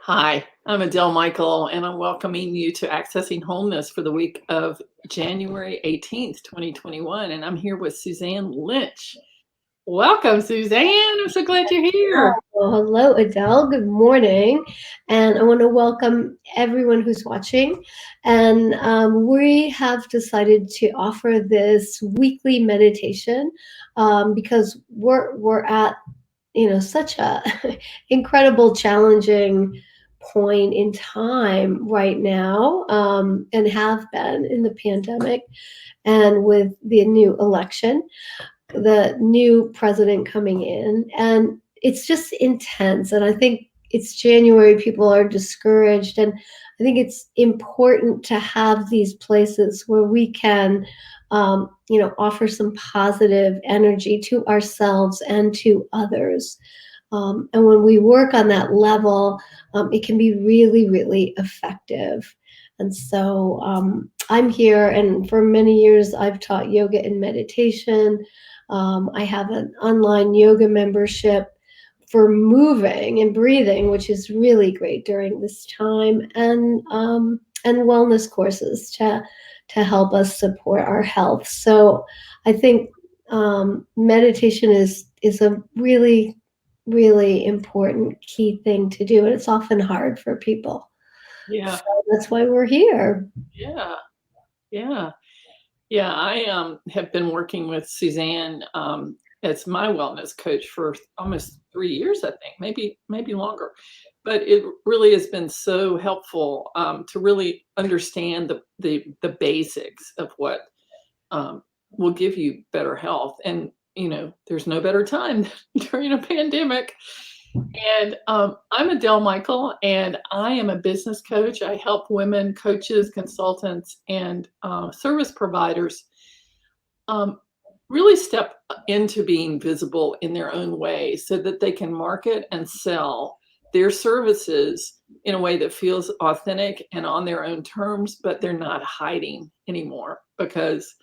Hi, I'm Adele Michael, and I'm welcoming you to Accessing Wholeness for the week of January 18th, 2021. And I'm here with Suzanne Lynch. Welcome, Suzanne. I'm so glad you're here. Well, hello, Adele. Good morning. And I want to welcome everyone who's watching. And we have decided to offer this weekly meditation because we're at such a incredible, challenging point in time right now, and have been in the pandemic and with the new election, the new president coming in, and it's just intense. And I think it's January, people are discouraged, and I think it's important to have these places where we can offer some positive energy to ourselves and to others. And when we work on that level, it can be really, really effective. And so I'm here, and for many years I've taught yoga and meditation. I have an online yoga membership for moving and breathing, which is really great during this time, and wellness courses to help us support our health. So I think meditation is a really, really important key thing to do, and it's often hard for people. Yeah, So that's why we're here. yeah, yeah, yeah. I have been working with Suzanne as my wellness coach for almost 3 years, I think, maybe longer. But it really has been so helpful to really understand the basics of what will give you better health. And, there's no better time than during a pandemic. And I'm Adele Michael, and I am a business coach. I help women, coaches, consultants, and service providers um, really step into being visible in their own way so that they can market and sell their services in a way that feels authentic and on their own terms, but they're not hiding anymore, because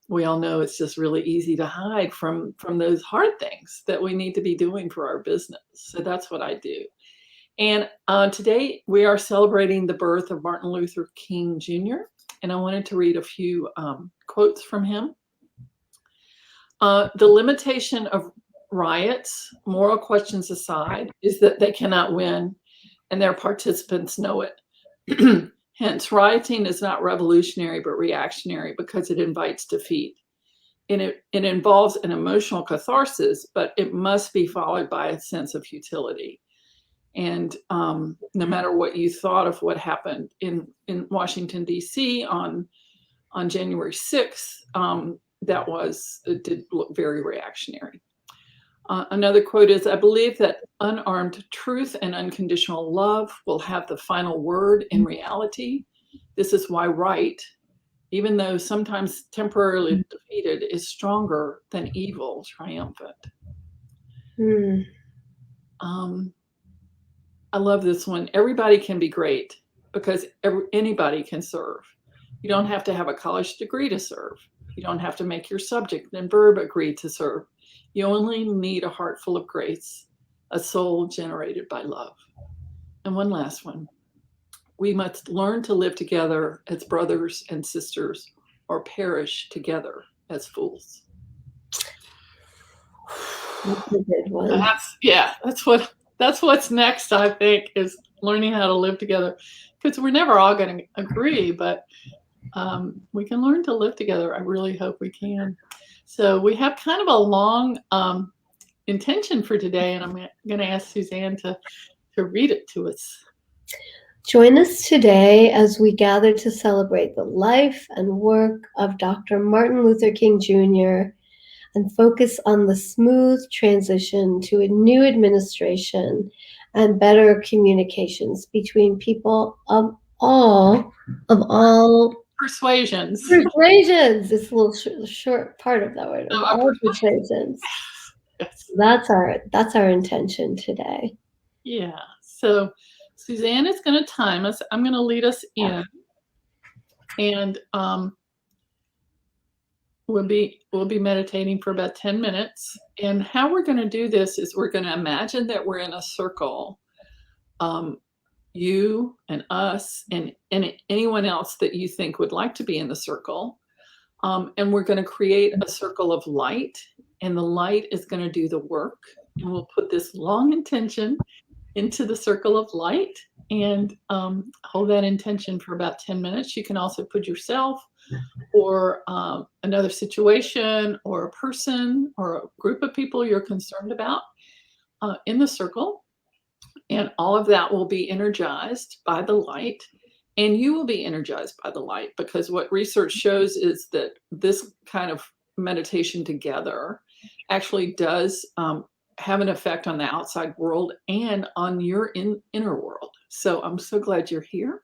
we all know it's just really easy to hide from those hard things that we need to be doing for our business. So that's what I do. And today we are celebrating the birth of Martin Luther King Jr. And I wanted to read a few quotes from him. The limitation of riots, moral questions aside, is that they cannot win, and their participants know it. Hence, rioting is not revolutionary but reactionary because it invites defeat. And it involves an emotional catharsis, but it must be followed by a sense of futility. And no matter what you thought of what happened in Washington, D.C. on January 6th, it did look very reactionary. Another quote is, I believe that unarmed truth and unconditional love will have the final word in reality. This is why right, even though sometimes temporarily defeated, is stronger than evil triumphant. Hmm. I love this one. Everybody can be great because anybody can serve. You don't have to have a college degree to serve. You don't have to make your subject and verb agree to serve. You only need a heart full of grace, a soul generated by love. And one last one. We must learn to live together as brothers and sisters, or perish together as fools. That's a good one. That's what's next, I think, is learning how to live together, because we're never all going to agree, but we can learn to live together. I really hope we can. So we have kind of a long intention for today, and I'm going to ask Suzanne to read it to us. Join us today as we gather to celebrate the life and work of Dr. Martin Luther King Jr. and focus on the smooth transition to a new administration and better communications between people of all Persuasions. Persuasions. It's a little short part of that word. Of all persuasions. Yes. That's our intention today. Yeah. So Suzanne is going to time us. I'm going to lead us in, and we'll be meditating for about 10 minutes. And how we're going to do this is we're going to imagine that we're in a circle um, you and us and anyone else that you think would like to be in the circle. And we're going to create a circle of light, and the light is going to do the work. And we'll put this long intention into the circle of light and hold that intention for about 10 minutes. You can also put yourself or another situation or a person or a group of people you're concerned about in the circle. And all of that will be energized by the light. And you will be energized by the light, because what research shows is that this kind of meditation together actually does have an effect on the outside world and on your inner world. So I'm so glad you're here.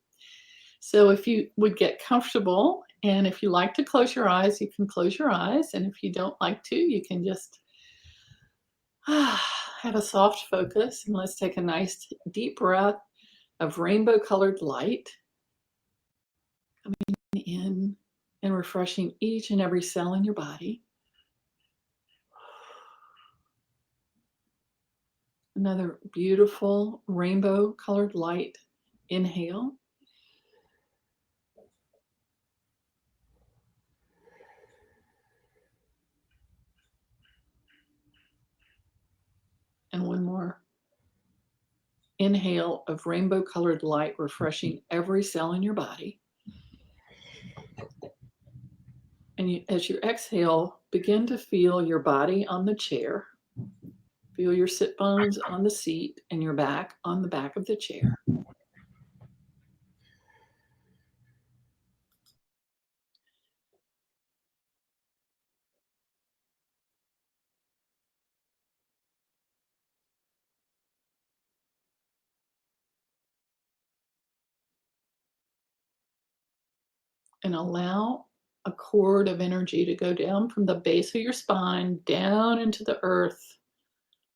So if you would get comfortable, and if you like to close your eyes, you can close your eyes. And if you don't like to, you can just have a soft focus. And let's take a nice deep breath of rainbow colored light coming in and refreshing each and every cell in your body. Another beautiful rainbow colored light. Inhale. And one more. Inhale of rainbow colored light, refreshing every cell in your body. And as you exhale, begin to feel your body on the chair. Feel your sit bones on the seat and your back on the back of the chair. And allow a cord of energy to go down from the base of your spine, down into the earth,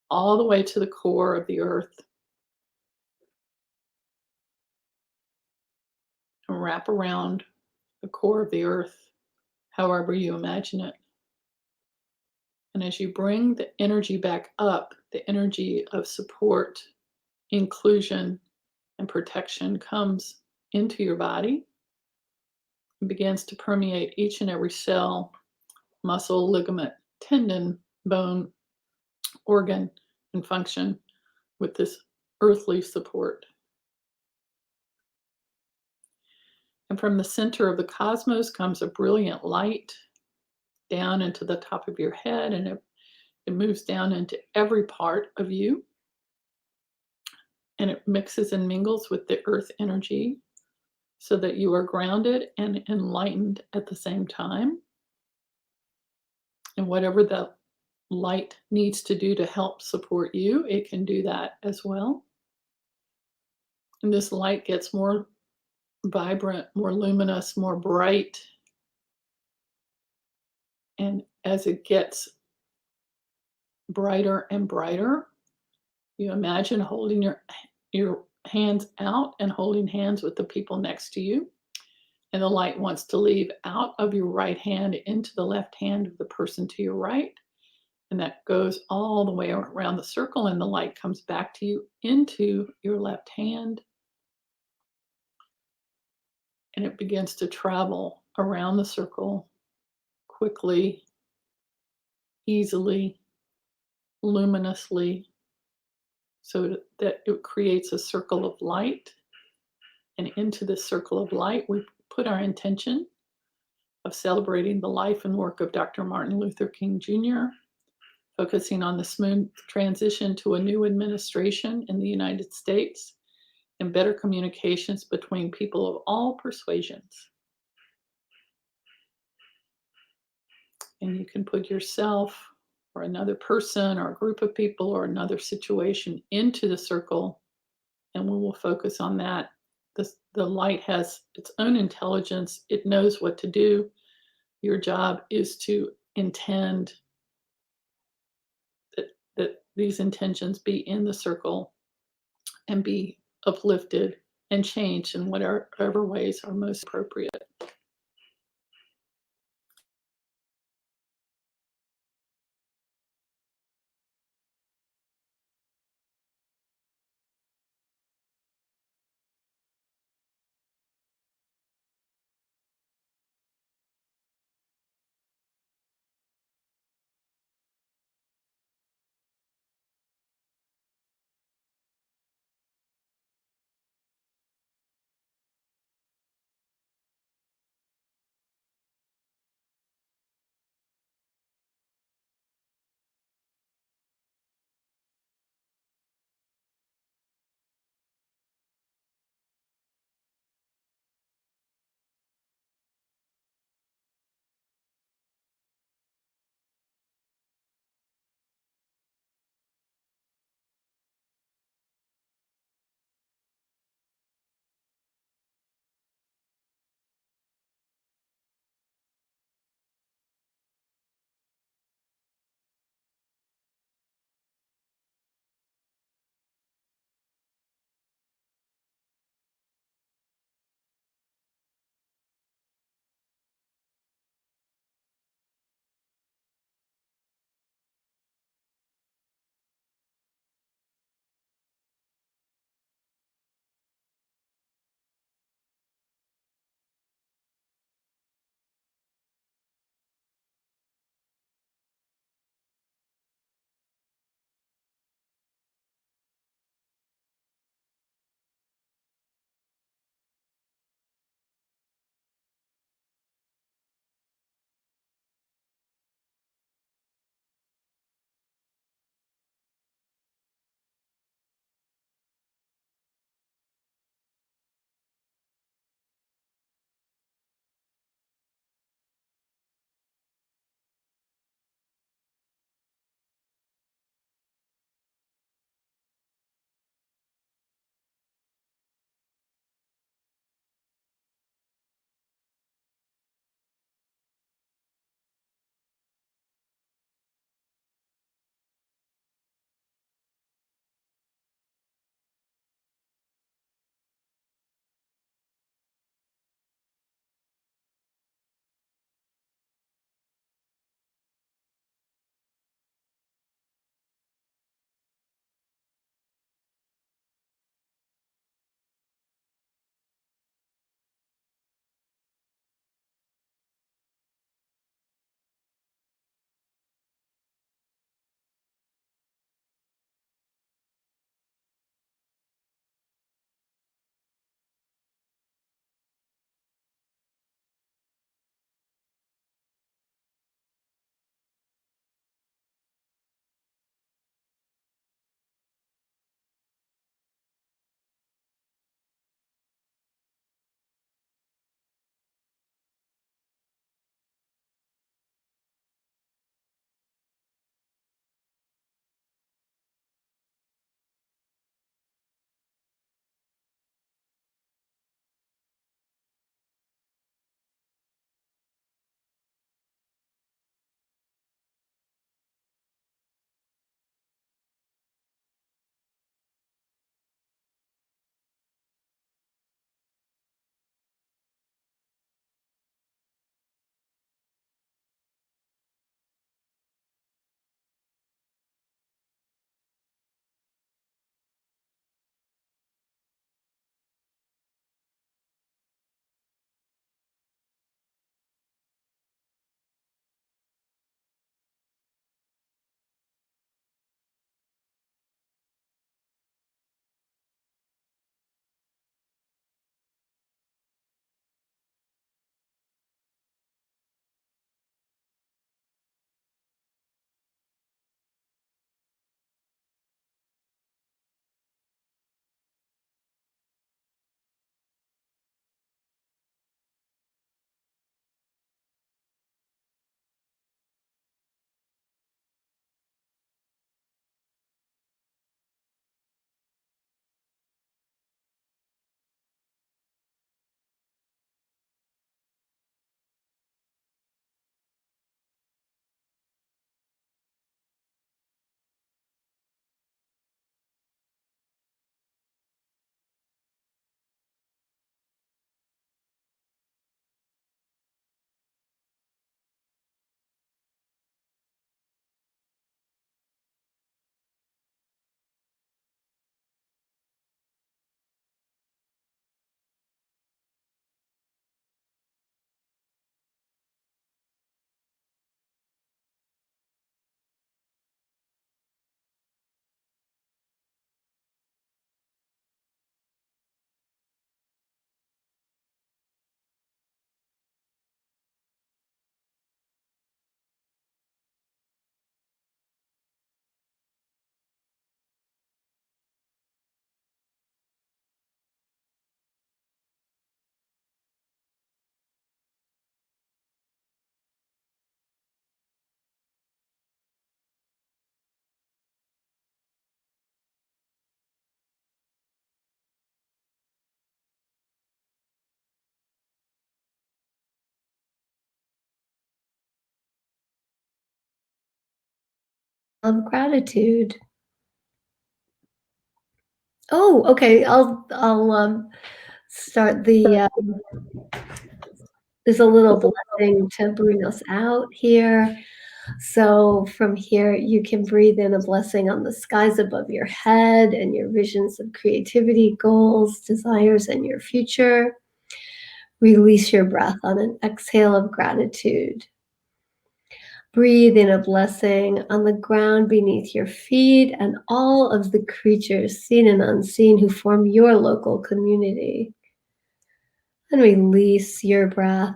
all the way to the core of the earth. And wrap around the core of the earth, however you imagine it. And as you bring the energy back up, the energy of support, inclusion, and protection comes into your body and begins to permeate each and every cell, muscle, ligament, tendon, bone, organ, and function with this earthly support. And from the center of the cosmos comes a brilliant light down into the top of your head, and it moves down into every part of you. And it mixes and mingles with the earth energy so that you are grounded and enlightened at the same time. And whatever the light needs to do to help support you, it can do that as well. And this light gets more vibrant, more luminous, more bright. And as it gets brighter and brighter, you imagine holding your hands out and holding hands with the people next to you. And the light wants to leave out of your right hand into the left hand of the person to your right. And that goes all the way around the circle, and the light comes back to you into your left hand. And it begins to travel around the circle quickly, easily, luminously, so that it creates a circle of light. And into this circle of light, we put our intention of celebrating the life and work of Dr. Martin Luther King Jr., focusing on the smooth transition to a new administration in the United States and better communications between people of all persuasions. And you can put yourself or another person or a group of people or another situation into the circle, and we will focus on that. The light has its own intelligence. It knows what to do. Your job is to intend that these intentions be in the circle and be uplifted and changed in whatever ways are most appropriate. of gratitude. Oh, okay. I'll start there's a little blessing to bring us out here. So from here, you can breathe in a blessing on the skies above your head and your visions of creativity, goals, desires, and your future. Release your breath on an exhale of gratitude. Breathe in a blessing on the ground beneath your feet and all of the creatures, seen and unseen, who form your local community. And release your breath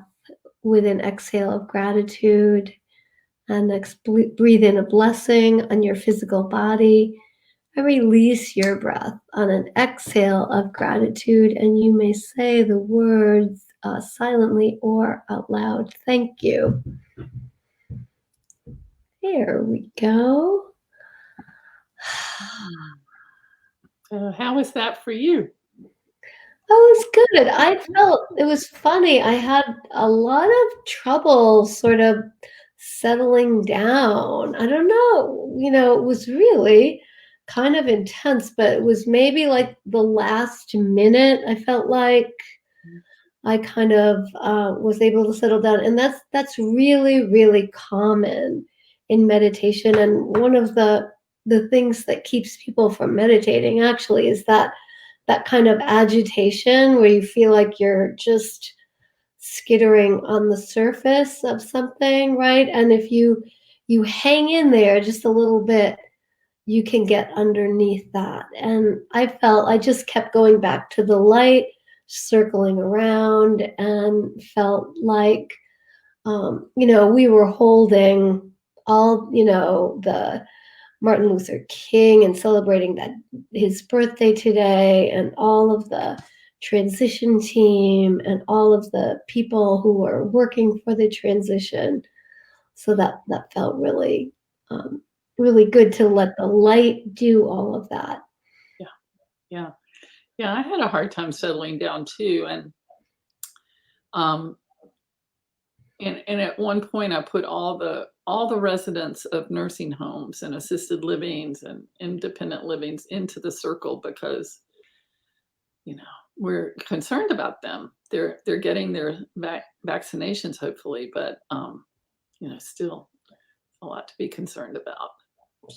with an exhale of gratitude. And next, breathe in a blessing on your physical body and release your breath on an exhale of gratitude. And you may say the words silently or out loud. Thank you. There we go. How was that for you? That was good. I felt it was funny. I had a lot of trouble sort of settling down. I don't know, it was really kind of intense, but it was maybe like the last minute. I felt like I kind of was able to settle down, and that's really, really common in meditation. And one of the things that keeps people from meditating actually is that kind of agitation where you feel like you're just skittering on the surface of something, right? And if you hang in there just a little bit, you can get underneath that. And I felt I just kept going back to the light, circling around, and felt like we were holding all, the Martin Luther King and celebrating that his birthday today, and all of the transition team and all of the people who were working for the transition. So that felt really really good to let the light do all of that. Yeah. Yeah, I had a hard time settling down too, um, and at one point I put all the residents of nursing homes and assisted livings and independent livings into the circle because, you know, we're concerned about them. They're getting their vaccinations hopefully, but, still a lot to be concerned about.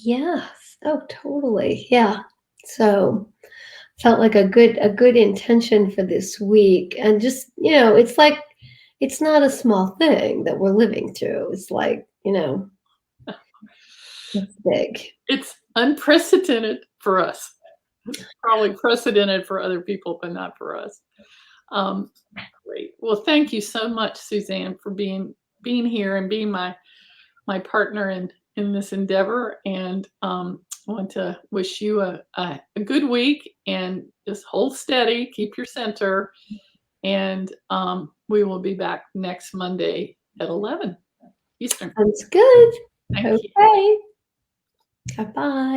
Yes. Oh, totally. Yeah. So felt like a good intention for this week. And just, it's like it's not a small thing that we're living through. It's like, it's big. It's unprecedented for us. Probably precedented for other people, but not for us. Um, Great. Well, thank you so much, Suzanne, for being here and being my partner in this endeavor. And I want to wish you a good week and just hold steady, keep your center, and we will be back next Monday at 11 Eastern. Sounds good. Thank you. Okay. Bye-bye.